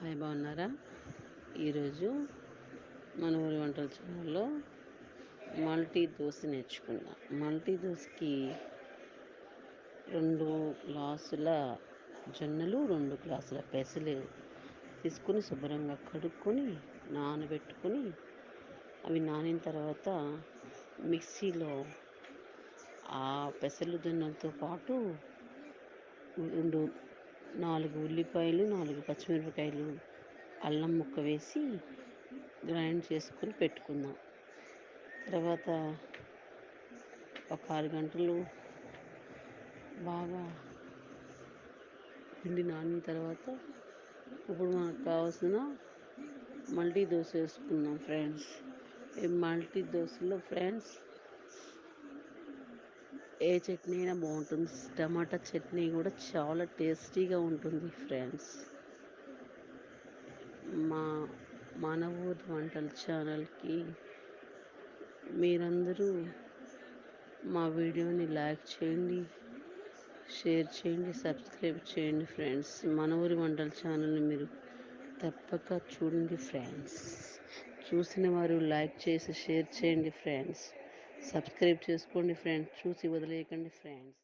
Hi, బాగున్నారా? ఈరోజు మన ఊరి వంటల ఛానల్లో మల్టీ దోశ నేర్చుకుందాం. మల్టీ దోశకి 2 గ్లాసుల జొన్నలు, 2 గ్లాసుల పెసలు తీసుకొని శుభ్రంగా కడుక్కొని నానబెట్టుకొని, అవి నానిన తర్వాత మిక్సీలో ఆ పెసలు జొన్నలతో పాటు 4 ఉల్లిపాయలు, 4 పచ్చిమిరపకాయలు, అల్లం ముక్క వేసి గ్రైండ్ చేసుకొని పెట్టుకుందాం. తర్వాత ఒక 6 గంటలు బాగా పిండి నానిన తర్వాత ఇప్పుడు మనకు కావాల్సిన మల్టీ దోశ వేసుకుందాం ఫ్రెండ్స్. ఈ మల్టీ దోశలో ఫ్రెండ్స్ ఏ చట్నీ అయినా బాగుంటుంది. టమాటా చట్నీ కూడా చాలా టేస్టీగా ఉంటుంది ఫ్రెండ్స్. మా మన ఊరి వంటల ఛానల్కి మీరందరూ మా వీడియోని లైక్ చేయండి, షేర్ చేయండి, సబ్స్క్రైబ్ చేయండి ఫ్రెండ్స్. మన ఊరి వంటల ఛానల్ని మీరు తప్పక చూడండి ఫ్రెండ్స్. చూసిన వారు లైక్ చేసి షేర్ చేయండి ఫ్రెండ్స్. సబ్స్క్రైబ్ చేసుకోండి ఫ్రెండ్స్. చూసి వదిలేయకండి ఫ్రెండ్స్.